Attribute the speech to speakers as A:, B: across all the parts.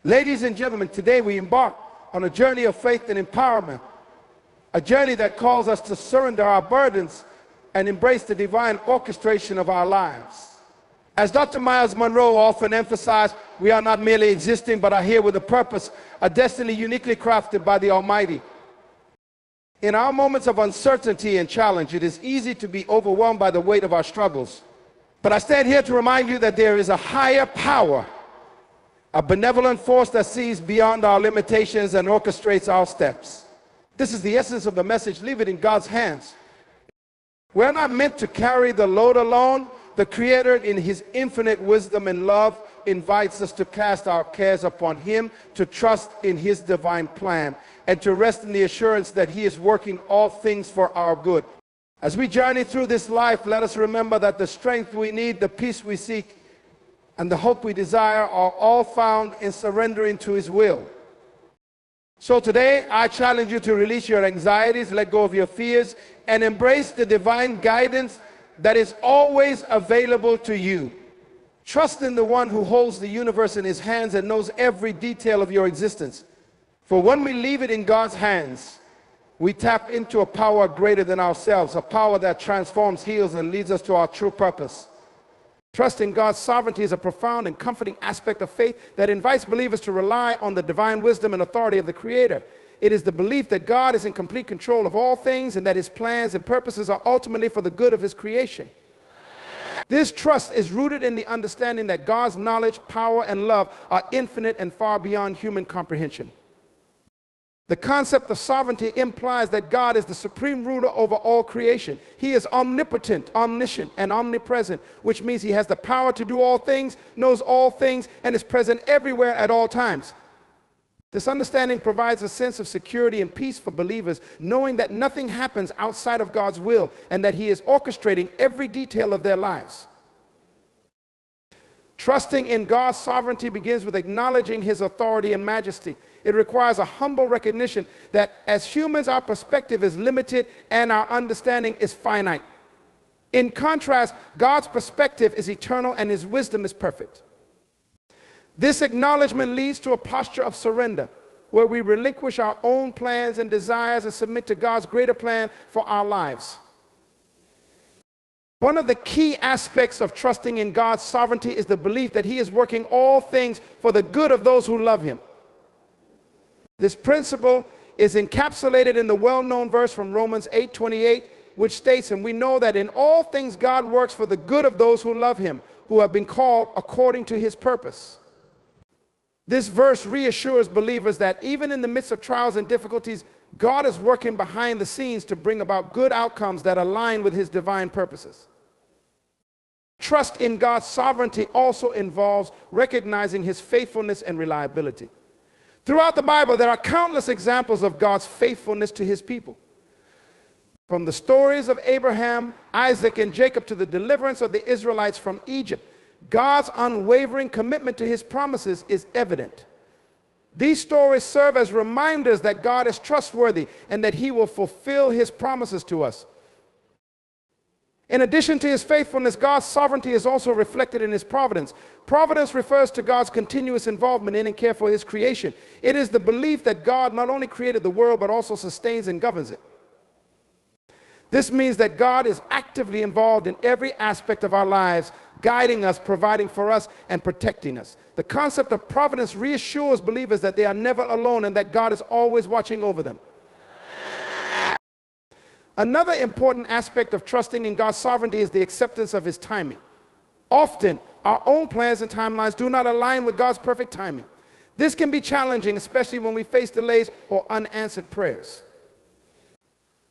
A: Ladies and gentlemen, today we embark on a journey of faith and empowerment, a journey that calls us to surrender our burdens and embrace the divine orchestration of our lives. As Dr. Myles Munroe often emphasized, we are not merely existing, but are here with a purpose, a destiny uniquely crafted by the Almighty. In our moments of uncertainty and challenge, it is easy to be overwhelmed by the weight of our struggles. But I stand here to remind you that there is a higher power, a benevolent force that sees beyond our limitations and orchestrates our steps. This is the essence of the message. Leave it in God's hands. We're not meant to carry the load alone. The Creator, in His infinite wisdom and love, invites us to cast our cares upon Him, to trust in His divine plan, and to rest in the assurance that He is working all things for our good. As we journey through this life, let us remember that the strength we need, the peace we seek, and the hope we desire are all found in surrendering to His will. So today, I challenge you to release your anxieties, let go of your fears, and embrace the divine guidance that is always available to you. Trust in the one who holds the universe in His hands and knows every detail of your existence. For when we leave it in God's hands, we tap into a power greater than ourselves, a power that transforms, heals, and leads us to our true purpose. Trust in God's sovereignty is a profound and comforting aspect of faith that invites believers to rely on the divine wisdom and authority of the Creator. It is the belief that God is in complete control of all things and that His plans and purposes are ultimately for the good of His creation. This trust is rooted in the understanding that God's knowledge, power, and love are infinite and far beyond human comprehension. The concept of sovereignty implies that God is the supreme ruler over all creation. He is omnipotent, omniscient, and omnipresent, which means He has the power to do all things, knows all things, and is present everywhere at all times. This understanding provides a sense of security and peace for believers, knowing that nothing happens outside of God's will and that He is orchestrating every detail of their lives. Trusting in God's sovereignty begins with acknowledging His authority and majesty. It requires a humble recognition that as humans, our perspective is limited and our understanding is finite. In contrast, God's perspective is eternal and His wisdom is perfect. This acknowledgement leads to a posture of surrender, where we relinquish our own plans and desires and submit to God's greater plan for our lives. One of the key aspects of trusting in God's sovereignty is the belief that He is working all things for the good of those who love Him. This principle is encapsulated in the well-known verse from Romans 8:28, which states, "And we know that in all things God works for the good of those who love Him, who have been called according to His purpose." This verse reassures believers that even in the midst of trials and difficulties, God is working behind the scenes to bring about good outcomes that align with His divine purposes. Trust in God's sovereignty also involves recognizing His faithfulness and reliability. Throughout the Bible, there are countless examples of God's faithfulness to His people. From the stories of Abraham, Isaac, and Jacob to the deliverance of the Israelites from Egypt, God's unwavering commitment to His promises is evident. These stories serve as reminders that God is trustworthy and that He will fulfill His promises to us. In addition to His faithfulness, God's sovereignty is also reflected in His providence. Providence refers to God's continuous involvement in and care for His creation. It is the belief that God not only created the world, but also sustains and governs it. This means that God is actively involved in every aspect of our lives, guiding us, providing for us, and protecting us. The concept of providence reassures believers that they are never alone and that God is always watching over them. Another important aspect of trusting in God's sovereignty is the acceptance of His timing. Often, our own plans and timelines do not align with God's perfect timing. This can be challenging, especially when we face delays or unanswered prayers.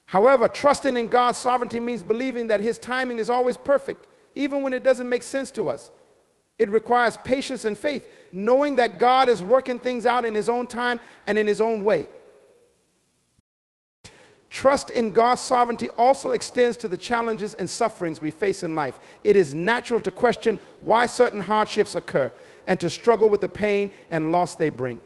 A: However, trusting in God's sovereignty means believing that His timing is always perfect, even when it doesn't make sense to us. It requires patience and faith, knowing that God is working things out in His own time and in His own way. Trust in God's sovereignty also extends to the challenges and sufferings we face in life. It is natural to question why certain hardships occur and to struggle with the pain and loss they bring.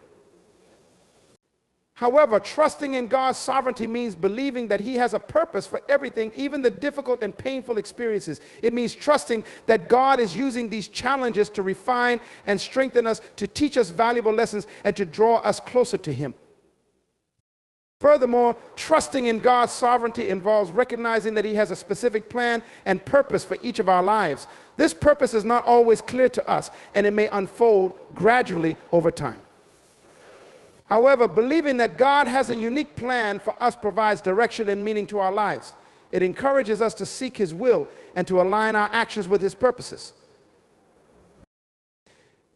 A: However, trusting in God's sovereignty means believing that He has a purpose for everything, even the difficult and painful experiences. It means trusting that God is using these challenges to refine and strengthen us, to teach us valuable lessons, and to draw us closer to Him. Furthermore, trusting in God's sovereignty involves recognizing that He has a specific plan and purpose for each of our lives. This purpose is not always clear to us, and it may unfold gradually over time. However, believing that God has a unique plan for us provides direction and meaning to our lives. It encourages us to seek His will and to align our actions with His purposes.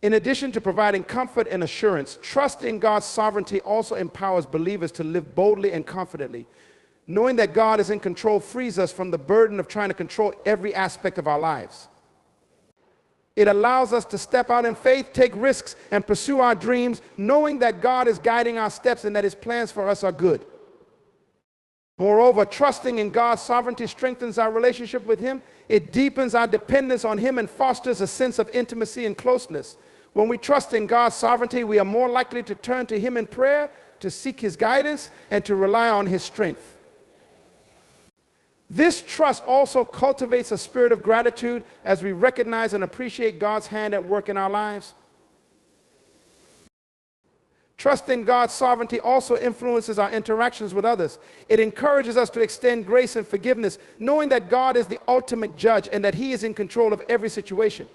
A: In addition to providing comfort and assurance, trust in God's sovereignty also empowers believers to live boldly and confidently. Knowing that God is in control frees us from the burden of trying to control every aspect of our lives. It allows us to step out in faith, take risks, and pursue our dreams, knowing that God is guiding our steps and that His plans for us are good. Moreover, trusting in God's sovereignty strengthens our relationship with Him. It deepens our dependence on Him and fosters a sense of intimacy and closeness. When we trust in God's sovereignty, we are more likely to turn to Him in prayer, to seek His guidance, and to rely on His strength. This trust also cultivates a spirit of gratitude as we recognize and appreciate God's hand at work in our lives. Trust in God's sovereignty also influences our interactions with others. It encourages us to extend grace and forgiveness, knowing that God is the ultimate judge and that He is in control of every situation.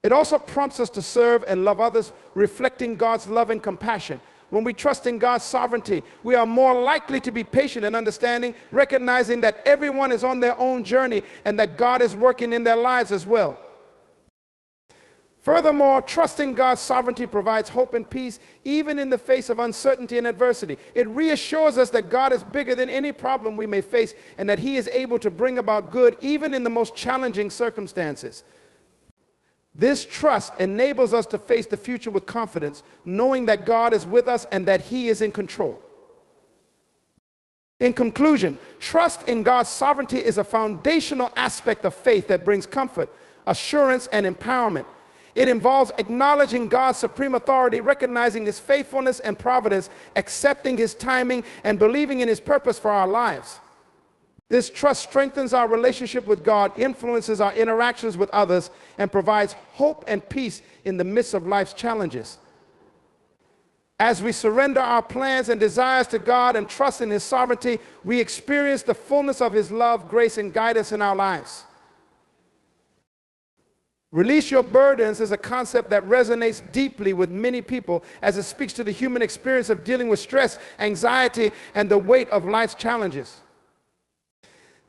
A: It also prompts us to serve and love others, reflecting God's love and compassion. When we trust in God's sovereignty, we are more likely to be patient and understanding, recognizing that everyone is on their own journey and that God is working in their lives as well. Furthermore, trusting God's sovereignty provides hope and peace, even in the face of uncertainty and adversity. It reassures us that God is bigger than any problem we may face and that He is able to bring about good even in the most challenging circumstances. This trust enables us to face the future with confidence, knowing that God is with us and that He is in control. In conclusion, trust in God's sovereignty is a foundational aspect of faith that brings comfort, assurance, and empowerment. It involves acknowledging God's supreme authority, recognizing His faithfulness and providence, accepting His timing, and believing in His purpose for our lives. This trust strengthens our relationship with God, influences our interactions with others, and provides hope and peace in the midst of life's challenges. As we surrender our plans and desires to God and trust in His sovereignty, we experience the fullness of His love, grace, and guidance in our lives. Release your burdens is a concept that resonates deeply with many people as it speaks to the human experience of dealing with stress, anxiety, and the weight of life's challenges.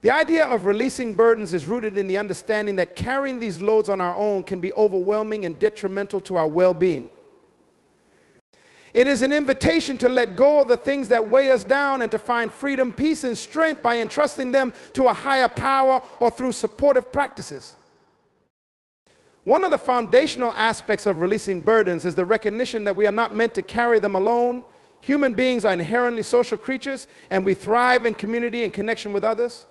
A: The idea of releasing burdens is rooted in the understanding that carrying these loads on our own can be overwhelming and detrimental to our well-being. It is an invitation to let go of the things that weigh us down and to find freedom, peace, and strength by entrusting them to a higher power or through supportive practices. One of the foundational aspects of releasing burdens is the recognition that we are not meant to carry them alone. Human beings are inherently social creatures, and we thrive in community and connection with others.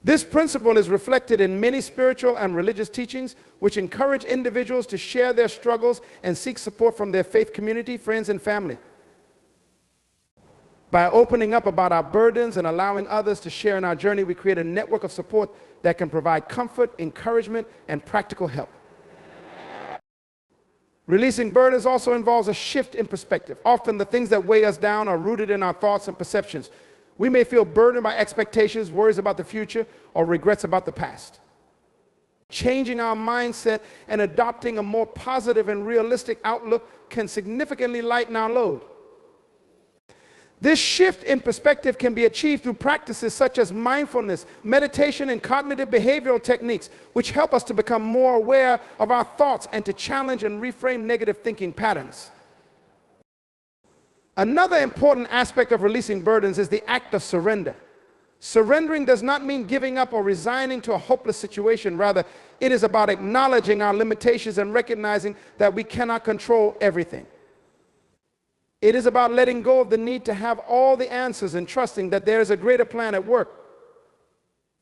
A: This principle is reflected in many spiritual and religious teachings, which encourage individuals to share their struggles and seek support from their faith community, friends, and family. By opening up about our burdens and allowing others to share in our journey, we create a network of support that can provide comfort, encouragement, and practical help. Releasing burdens also involves a shift in perspective. Often the things that weigh us down are rooted in our thoughts and perceptions. We may feel burdened by expectations, worries about the future, or regrets about the past. Changing our mindset and adopting a more positive and realistic outlook can significantly lighten our load. This shift in perspective can be achieved through practices such as mindfulness, meditation, and cognitive behavioral techniques, which help us to become more aware of our thoughts and to challenge and reframe negative thinking patterns. Another important aspect of releasing burdens is the act of surrender. Surrendering does not mean giving up or resigning to a hopeless situation. Rather, it is about acknowledging our limitations and recognizing that we cannot control everything. It is about letting go of the need to have all the answers and trusting that there is a greater plan at work.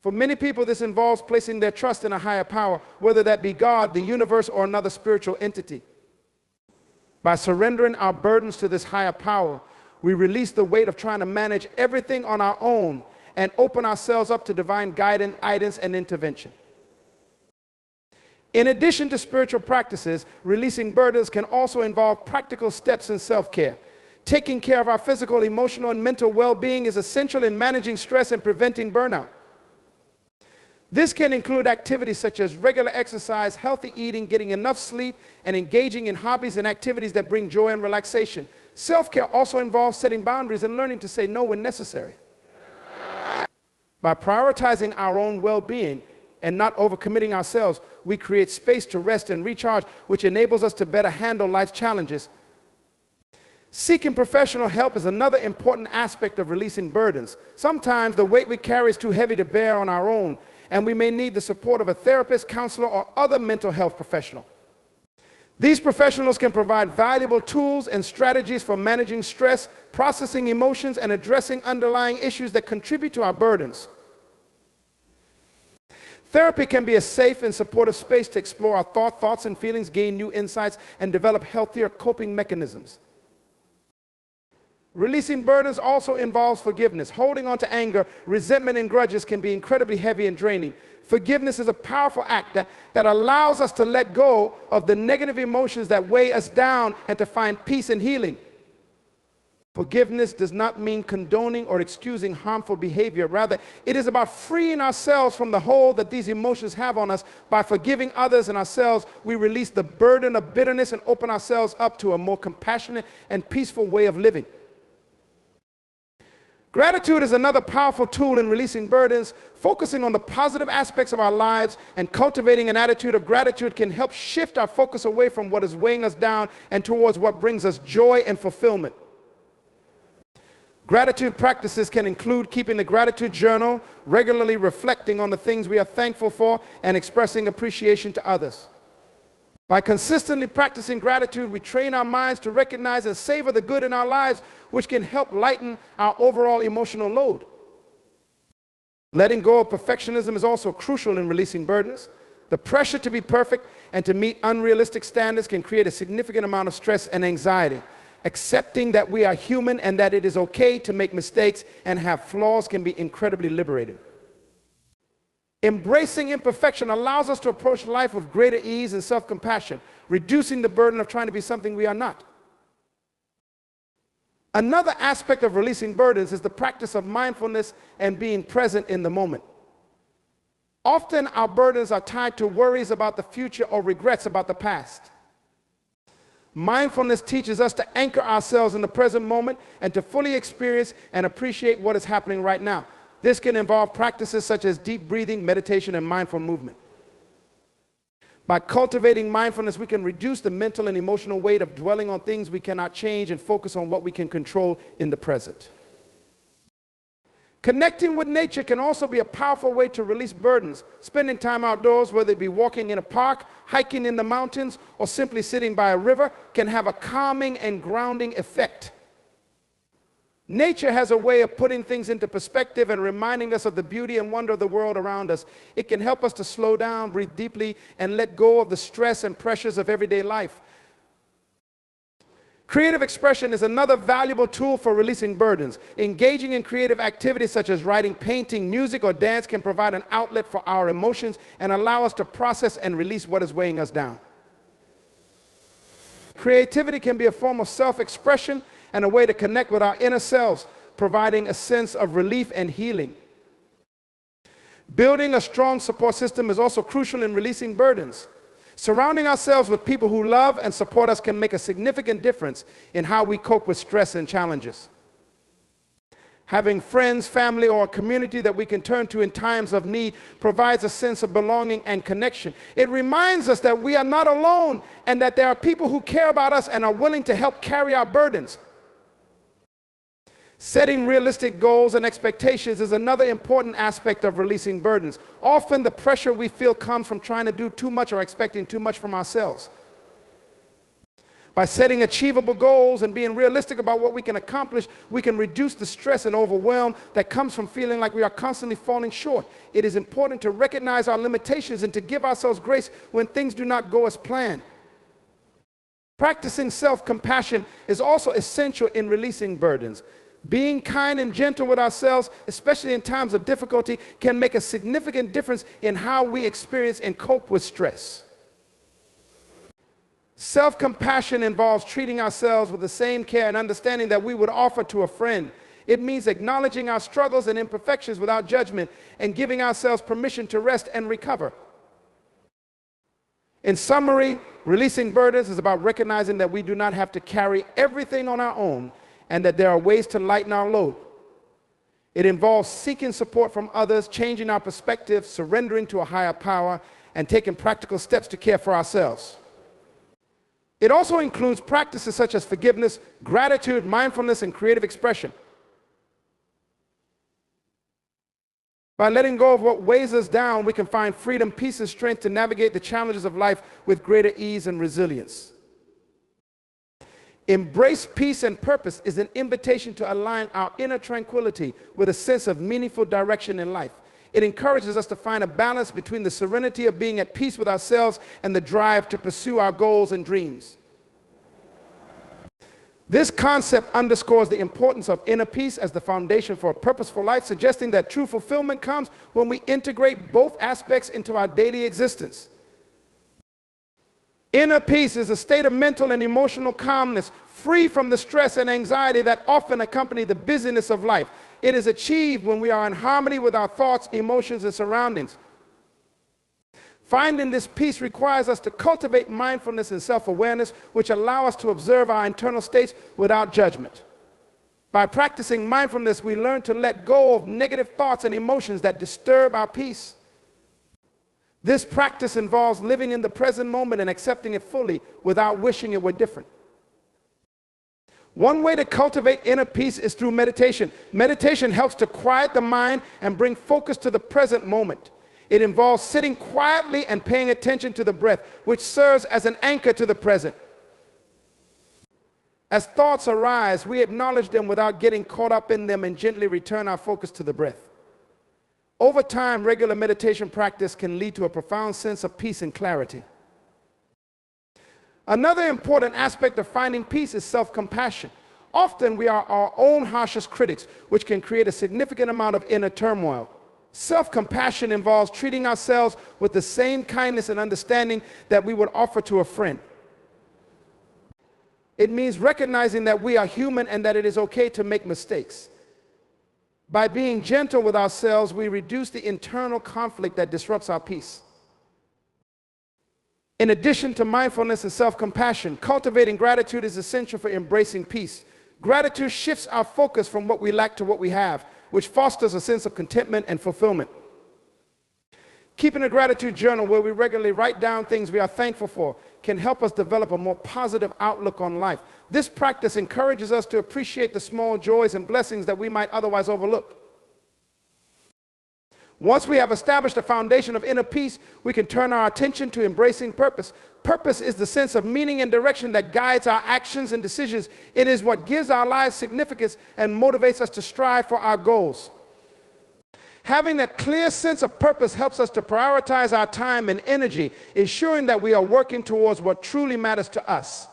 A: For many people, this involves placing their trust in a higher power, whether that be God, the universe, or another spiritual entity. By surrendering our burdens to this higher power, we release the weight of trying to manage everything on our own and open ourselves up to divine guidance and intervention. In addition to spiritual practices, releasing burdens can also involve practical steps in self-care. Taking care of our physical, emotional, and mental well-being is essential in managing stress and preventing burnout. This can include activities such as regular exercise, healthy eating, getting enough sleep, and engaging in hobbies and activities that bring joy and relaxation. Self-care also involves setting boundaries and learning to say no when necessary. By prioritizing our own well-being and not overcommitting ourselves, we create space to rest and recharge, which enables us to better handle life's challenges. Seeking professional help is another important aspect of releasing burdens. Sometimes the weight we carry is too heavy to bear on our own, and we may need the support of a therapist, counselor, or other mental health professional. These professionals can provide valuable tools and strategies for managing stress, processing emotions, and addressing underlying issues that contribute to our burdens. Therapy can be a safe and supportive space to explore our thoughts and feelings, gain new insights, and develop healthier coping mechanisms. Releasing burdens also involves forgiveness. Holding on to anger, resentment, and grudges can be incredibly heavy and draining. Forgiveness is a powerful act that allows us to let go of the negative emotions that weigh us down and to find peace and healing. Forgiveness does not mean condoning or excusing harmful behavior. Rather, it is about freeing ourselves from the hold that these emotions have on us. By forgiving others and ourselves, we release the burden of bitterness and open ourselves up to a more compassionate and peaceful way of living. Gratitude is another powerful tool in releasing burdens. Focusing on the positive aspects of our lives and cultivating an attitude of gratitude can help shift our focus away from what is weighing us down and towards what brings us joy and fulfillment. Gratitude practices can include keeping a gratitude journal, regularly reflecting on the things we are thankful for, and expressing appreciation to others. By consistently practicing gratitude, we train our minds to recognize and savor the good in our lives, which can help lighten our overall emotional load. Letting go of perfectionism is also crucial in releasing burdens. The pressure to be perfect and to meet unrealistic standards can create a significant amount of stress and anxiety. Accepting that we are human and that it is okay to make mistakes and have flaws can be incredibly liberating. Embracing imperfection allows us to approach life with greater ease and self-compassion, reducing the burden of trying to be something we are not. Another aspect of releasing burdens is the practice of mindfulness and being present in the moment. Often our burdens are tied to worries about the future or regrets about the past. Mindfulness teaches us to anchor ourselves in the present moment and to fully experience and appreciate what is happening right now. This can involve practices such as deep breathing, meditation, and mindful movement. By cultivating mindfulness, we can reduce the mental and emotional weight of dwelling on things we cannot change and focus on what we can control in the present. Connecting with nature can also be a powerful way to release burdens. Spending time outdoors, whether it be walking in a park, hiking in the mountains, or simply sitting by a river, can have a calming and grounding effect. Nature has a way of putting things into perspective and reminding us of the beauty and wonder of the world around us. It can help us to slow down, breathe deeply, and let go of the stress and pressures of everyday life. Creative expression is another valuable tool for releasing burdens. Engaging in creative activities such as writing, painting, music, or dance can provide an outlet for our emotions and allow us to process and release what is weighing us down. Creativity can be a form of self-expression and a way to connect with our inner selves, providing a sense of relief and healing. Building a strong support system is also crucial in releasing burdens. Surrounding ourselves with people who love and support us can make a significant difference in how we cope with stress and challenges. Having friends, family, or a community that we can turn to in times of need provides a sense of belonging and connection. It reminds us that we are not alone and that there are people who care about us and are willing to help carry our burdens. Setting realistic goals and expectations is another important aspect of releasing burdens. Often the pressure we feel comes from trying to do too much or expecting too much from ourselves. By setting achievable goals and being realistic about what we can accomplish, we can reduce the stress and overwhelm that comes from feeling like we are constantly falling short. It is important to recognize our limitations and to give ourselves grace when things do not go as planned. Practicing self-compassion is also essential in releasing burdens. Being kind and gentle with ourselves, especially in times of difficulty, can make a significant difference in how we experience and cope with stress. Self-compassion involves treating ourselves with the same care and understanding that we would offer to a friend. It means acknowledging our struggles and imperfections without judgment and giving ourselves permission to rest and recover. In summary, releasing burdens is about recognizing that we do not have to carry everything on our own and that there are ways to lighten our load. It involves seeking support from others, changing our perspective, surrendering to a higher power, and taking practical steps to care for ourselves. It also includes practices such as forgiveness, gratitude, mindfulness, and creative expression. By letting go of what weighs us down, we can find freedom, peace, and strength to navigate the challenges of life with greater ease and resilience. Embrace peace and purpose is an invitation to align our inner tranquility with a sense of meaningful direction in life. It encourages us to find a balance between the serenity of being at peace with ourselves and the drive to pursue our goals and dreams. This concept underscores the importance of inner peace as the foundation for a purposeful life, suggesting that true fulfillment comes when we integrate both aspects into our daily existence. Inner peace is a state of mental and emotional calmness, free from the stress and anxiety that often accompany the busyness of life. It is achieved when we are in harmony with our thoughts, emotions, and surroundings. Finding this peace requires us to cultivate mindfulness and self-awareness, which allow us to observe our internal states without judgment. By practicing mindfulness, we learn to let go of negative thoughts and emotions that disturb our peace. This practice involves living in the present moment and accepting it fully without wishing it were different. One way to cultivate inner peace is through meditation. Meditation helps to quiet the mind and bring focus to the present moment. It involves sitting quietly and paying attention to the breath, which serves as an anchor to the present. As thoughts arise, we acknowledge them without getting caught up in them and gently return our focus to the breath. Over time, regular meditation practice can lead to a profound sense of peace and clarity. Another important aspect of finding peace is self-compassion. Often we are our own harshest critics, which can create a significant amount of inner turmoil. Self-compassion involves treating ourselves with the same kindness and understanding that we would offer to a friend. It means recognizing that we are human and that it is okay to make mistakes. By being gentle with ourselves, we reduce the internal conflict that disrupts our peace. In addition to mindfulness and self-compassion, cultivating gratitude is essential for embracing peace. Gratitude shifts our focus from what we lack to what we have, which fosters a sense of contentment and fulfillment. Keeping a gratitude journal where we regularly write down things we are thankful for can help us develop a more positive outlook on life. This practice encourages us to appreciate the small joys and blessings that we might otherwise overlook. Once we have established a foundation of inner peace, we can turn our attention to embracing purpose. Purpose is the sense of meaning and direction that guides our actions and decisions. It is what gives our lives significance and motivates us to strive for our goals. Having that clear sense of purpose helps us to prioritize our time and energy, ensuring that we are working towards what truly matters to us.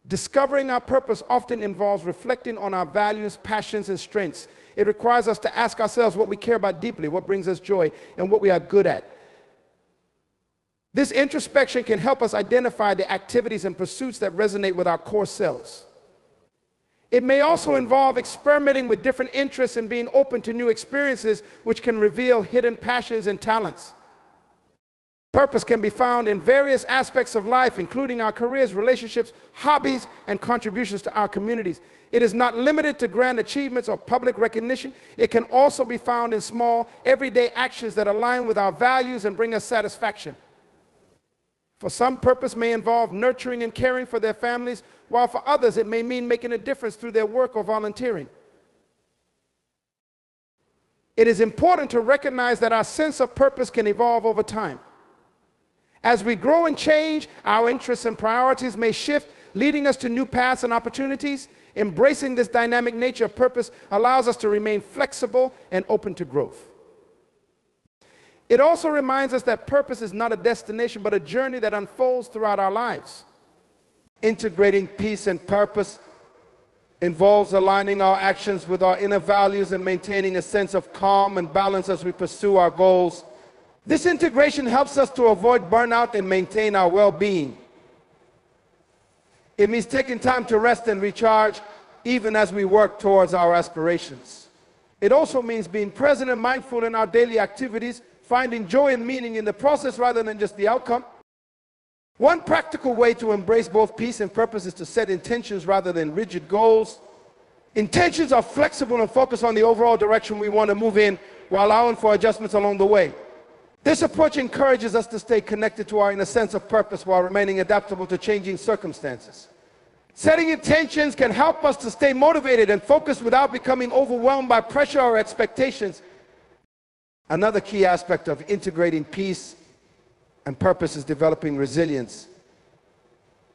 A: Discovering our purpose often involves reflecting on our values, passions, and strengths. It requires us to ask ourselves what we care about deeply, what brings us joy, and what we are good at. This introspection can help us identify the activities and pursuits that resonate with our core selves. It may also involve experimenting with different interests and being open to new experiences, which can reveal hidden passions and talents. Purpose can be found in various aspects of life, including our careers, relationships, hobbies, and contributions to our communities. It is not limited to grand achievements or public recognition. It can also be found in small, everyday actions that align with our values and bring us satisfaction. For some, purpose may involve nurturing and caring for their families, while for others it may mean making a difference through their work or volunteering. It is important to recognize that our sense of purpose can evolve over time. As we grow and change, our interests and priorities may shift, leading us to new paths and opportunities. Embracing this dynamic nature of purpose allows us to remain flexible and open to growth. It also reminds us that purpose is not a destination, but a journey that unfolds throughout our lives. Integrating peace and purpose involves aligning our actions with our inner values and maintaining a sense of calm and balance as we pursue our goals. This integration helps us to avoid burnout and maintain our well-being. It means taking time to rest and recharge even as we work towards our aspirations. It also means being present and mindful in our daily activities, finding joy and meaning in the process rather than just the outcome. One practical way to embrace both peace and purpose is to set intentions rather than rigid goals. Intentions are flexible and focus on the overall direction we want to move in while allowing for adjustments along the way. This approach encourages us to stay connected to our inner sense of purpose while remaining adaptable to changing circumstances. Setting intentions can help us to stay motivated and focused without becoming overwhelmed by pressure or expectations. Another key aspect of integrating peace and purpose is developing resilience.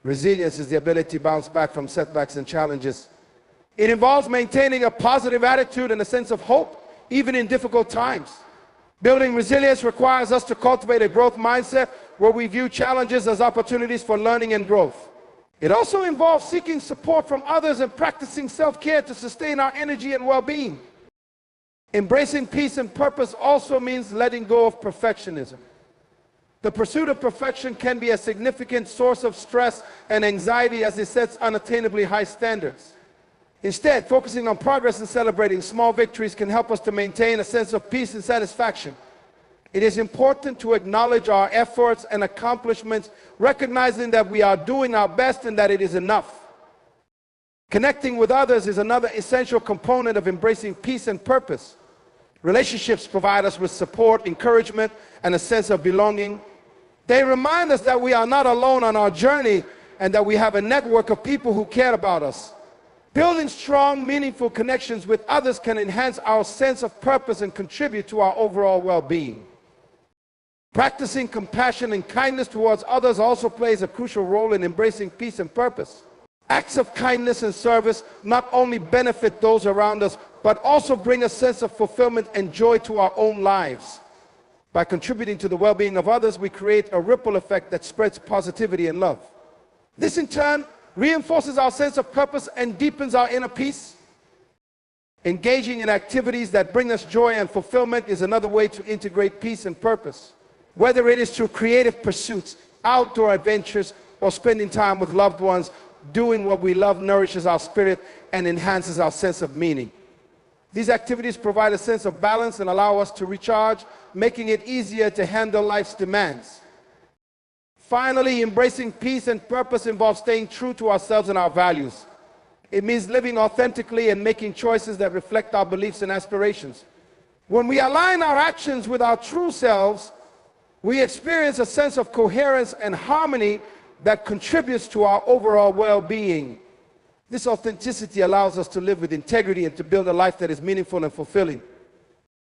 A: Resilience is the ability to bounce back from setbacks and challenges. It involves maintaining a positive attitude and a sense of hope, even in difficult times. Building resilience requires us to cultivate a growth mindset where we view challenges as opportunities for learning and growth. It also involves seeking support from others and practicing self-care to sustain our energy and well-being. Embracing peace and purpose also means letting go of perfectionism. The pursuit of perfection can be a significant source of stress and anxiety as it sets unattainably high standards. Instead, focusing on progress and celebrating small victories can help us to maintain a sense of peace and satisfaction. It is important to acknowledge our efforts and accomplishments, recognizing that we are doing our best and that it is enough. Connecting with others is another essential component of embracing peace and purpose. Relationships provide us with support, encouragement, and a sense of belonging. They remind us that we are not alone on our journey and that we have a network of people who care about us. Building strong, meaningful connections with others can enhance our sense of purpose and contribute to our overall well-being. Practicing compassion and kindness towards others also plays a crucial role in embracing peace and purpose. Acts of kindness and service not only benefit those around us, but also bring a sense of fulfillment and joy to our own lives. By contributing to the well-being of others, we create a ripple effect that spreads positivity and love. This, in turn, reinforces our sense of purpose and deepens our inner peace. Engaging in activities that bring us joy and fulfillment is another way to integrate peace and purpose. Whether it is through creative pursuits, outdoor adventures, or spending time with loved ones, doing what we love nourishes our spirit and enhances our sense of meaning. These activities provide a sense of balance and allow us to recharge, making it easier to handle life's demands. Finally, embracing peace and purpose involves staying true to ourselves and our values. It means living authentically and making choices that reflect our beliefs and aspirations. When we align our actions with our true selves, we experience a sense of coherence and harmony that contributes to our overall well-being. This authenticity allows us to live with integrity and to build a life that is meaningful and fulfilling.